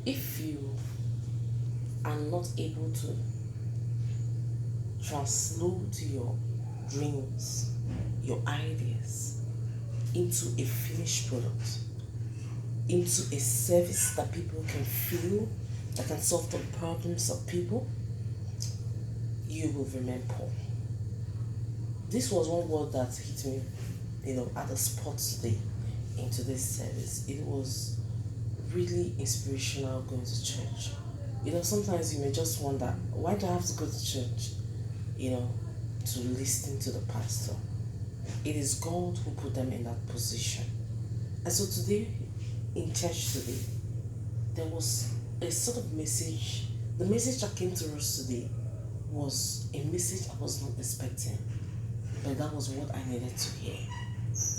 If you are not able to translate your dreams, your ideas into a finished product, into a service that people can feel, that can solve the problems of people, you will remain poor. This was one word that hit me, at the spot today in today's service. It was really inspirational going to church. Sometimes you may just wonder, why do I have to go to church? To listen to the pastor. It is God who put them in that position. And so today, in church today, there was a sort of message. The message that came to us today was a message I was not expecting, but that was what I needed to hear.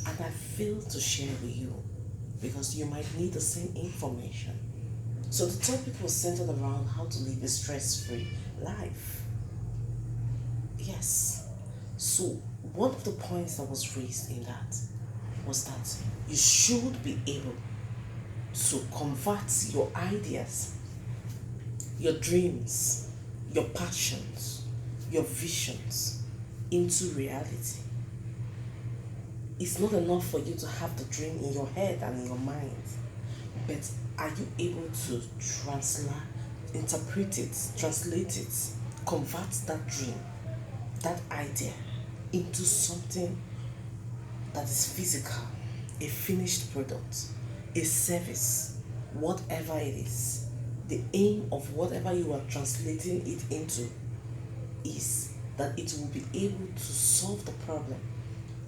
And I feel to share with you because you might need the same information. So the topic was centered around how to live a stress-free life. Yes. So one of the points that was raised in that was that you should be able to convert your ideas, your dreams, your passions, your visions into reality. It's not enough for you to have the dream in your head and in your mind, but are you able to interpret it, translate it, convert that dream, that idea into something that is physical, a finished product, a service, whatever it is? The aim of whatever you are translating it into is that it will be able to solve the problem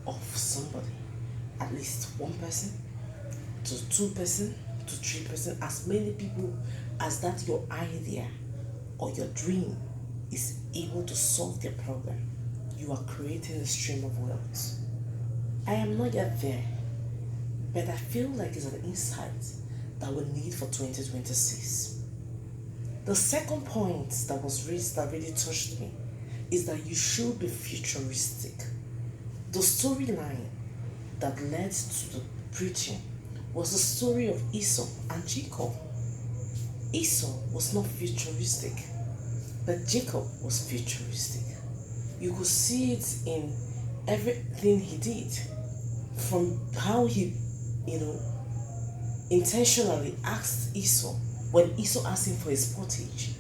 of somebody, at least one person, to two person, to three person, as many people as that your idea or your dream is able to solve their problem. You are creating a stream of wealth. I am not yet there, but I feel like it's an insight that we need for 2026. The second point that was raised that really touched me is that you should be futuristic. The storyline that led to the preaching was the story of Esau and Jacob. Esau was not futuristic, but Jacob was futuristic. You could see it in everything he did, from how he, intentionally asked Esau, when Esau asked him for his pottage,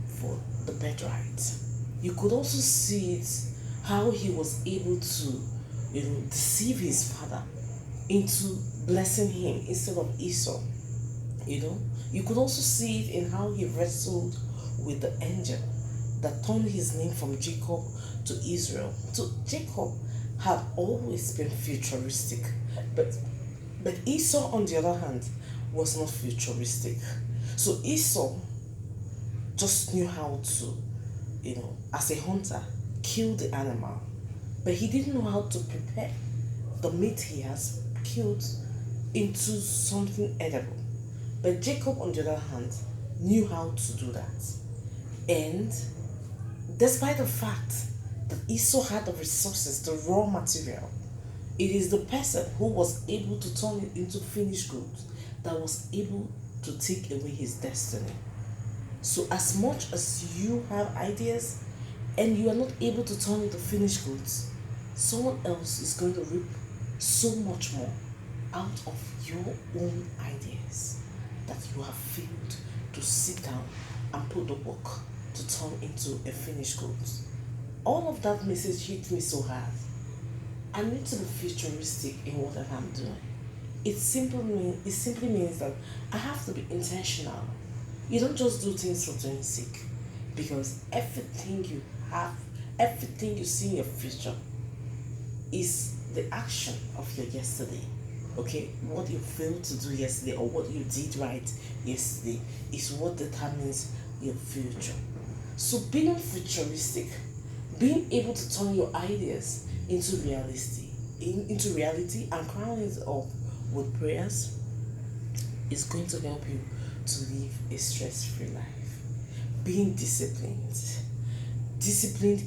for the birthright. You could also see it how he was able to, deceive his father into blessing him instead of Esau. You could also see it in how he wrestled with the angel that turned his name from Jacob to Israel. So Jacob had always been futuristic, but Esau, on the other hand, was not futuristic. So Esau just knew how to, as a hunter, kill the animal, but he didn't know how to prepare the meat he has killed into something edible. But Jacob, on the other hand, knew how to do that. And despite the fact that Esau had the resources, the raw material, it is the person who was able to turn it into finished goods that was able to take away his destiny. So as much as you have ideas and you are not able to turn it to finished goods, someone else is going to reap so much more out of your own ideas that you have failed to sit down and put the work to turn into a finished goods. All of that message hit me so hard. I need to be futuristic in whatever I'm doing. It simply means that I have to be intentional. You don't just do things for doing sake, because everything you have, everything you see in your future is the action of your yesterday. Okay, what you failed to do yesterday or what you did right yesterday is what determines your future. So being futuristic, being able to turn your ideas into reality and crown it up with prayers is going to help you to live a stress-free life. Being disciplined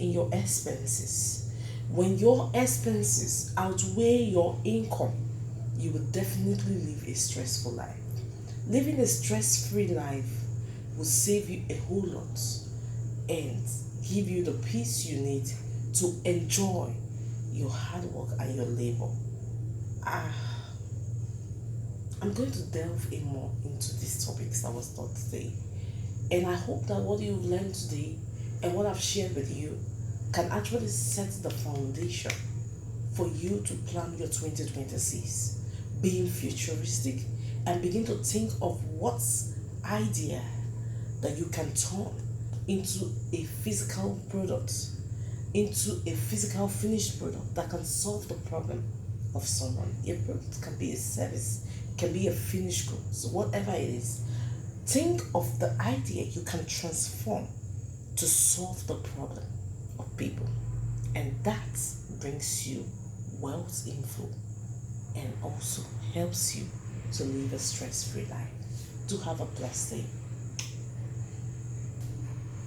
in your expenses. When your expenses outweigh your income, you will definitely live a stressful life. Living a stress-free life will save you a whole lot and give you the peace you need to enjoy your hard work and your labor. I'm going to delve in more into these topics that was taught today. And I hope that what you've learned today and what I've shared with you can actually set the foundation for you to plan your 2026, being futuristic and begin to think of what idea that you can turn into a physical product, into a physical finished product that can solve the problem of someone. A product can be a service, can be a finished good, so whatever it is, think of the idea you can transform to solve the problem of people, and that brings you wealth inflow and also helps you to live a stress-free life. Do have a blessed day.